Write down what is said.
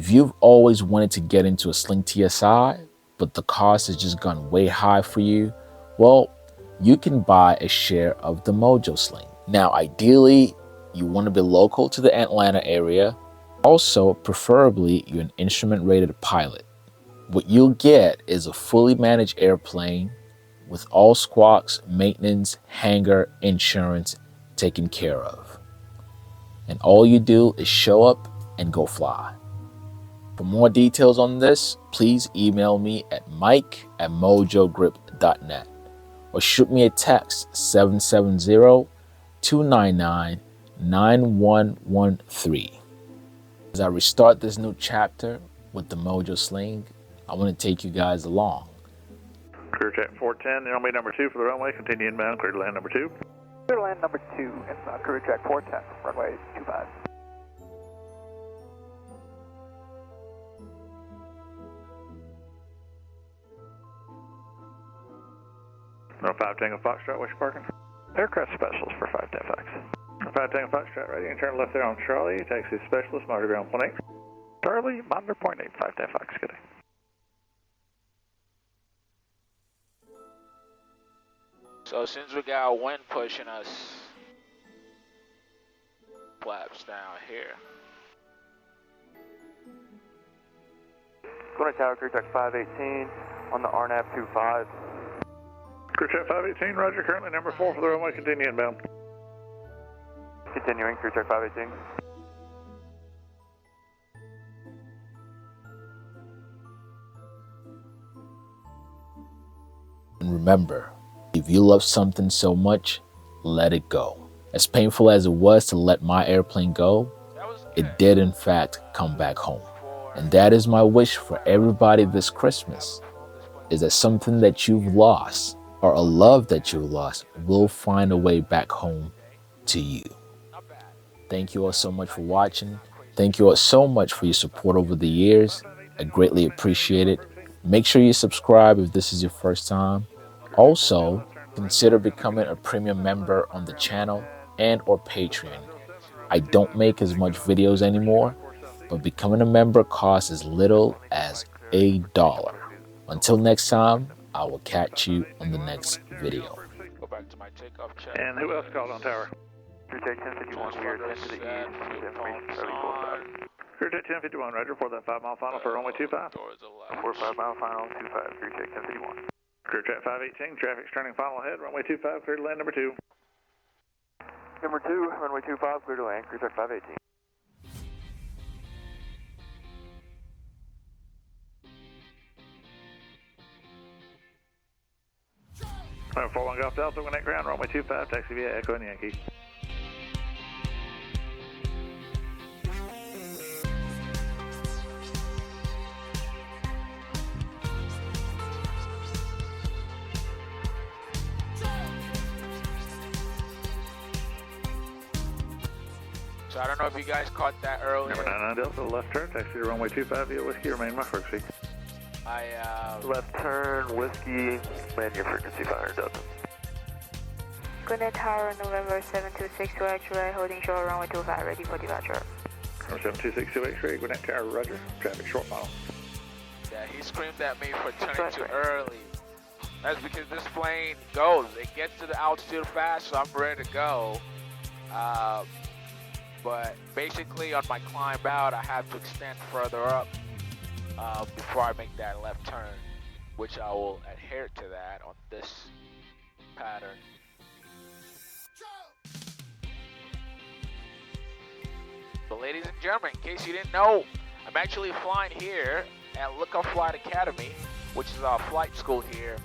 If you've always wanted to get into a Sling TSI, but the cost has just gone way high for you, well, you can buy a share of the Mojo Sling. Now, ideally, you want to be local to the Atlanta area. Also, preferably, you're an instrument-rated pilot. What you'll get is a fully managed airplane with all squawks, maintenance, hangar, insurance taken care of. And all you do is show up and go fly. For more details on this, please email me at mike@mojogrip.net or shoot me a text 770-299-9113. As I restart this new chapter with the Mojo Sling, I want to take you guys along. Clear check 410, runway number 2 for the runway, continue inbound, clear to land number 2. Clear to land number 2, inbound career track 410, runway 25. No 5 Tango Foxtrot, what's your parking? Aircraft specialist for 510 Fox. 5 Tango Foxtrot, ready, and turn left there on Charlie, taxi specialist, monitor ground 18. Charlie, monitor 0.8, 510 Fox, good day. So since we got wind pushing us, flaps down here. Going to tower, career track 518 on the RNAV 25. Clear check 518, roger, currently number 4 for the runway, continue inbound. Continuing, career track 518. And remember, if you love something so much, let it go. As painful as it was to let my airplane go, it did in fact come back home. And that is my wish for everybody this Christmas, is that something that you've lost or a love that you've lost will find a way back home to you. Thank you all so much for watching. Thank you all so much for your support over the years. I greatly appreciate it. Make sure you subscribe if this is your first time. Also, consider becoming a premium member on the channel and or Patreon. I don't make as much videos anymore, but becoming a member costs as little as $1. Until next time, I will catch you on the next video. Go back to my takeoff check. And who else called on tower? Career track 1051, we are 10 to the east, information fairly close out. Clear check 1051, roger, for that 5 mile final for runway 25. 45 mile final, 25, career check 1051. Clear check 518, traffic's turning final ahead, runway 25, clear to land number 2. Number 2, runway 25, clear to land, career track 518. Runway 41 Golf Delta, connect ground, runway 25, taxi via Echo and Yankee. So I don't know if you guys caught that earlier. Number 99 Delta, left turn, taxi to runway 25 via Whiskey, remain my frequency. Left turn, Whiskey, land your frequency 500 Delta. Gwinnett Tower, November 726 to X-ray, holding short runway 25, ready for departure. Number 726 to X-ray, Gwinnett Tower, roger, traffic short final. Yeah, he screamed at me for turning too early. That's because this plane goes. It gets to the altitude fast, so I'm ready to go. But basically on my climb out, I have to extend further up before I make that left turn, which I will adhere to that on this pattern. But ladies and gentlemen, in case you didn't know, I'm actually flying here at Lookout Flight Academy, which is our flight school here.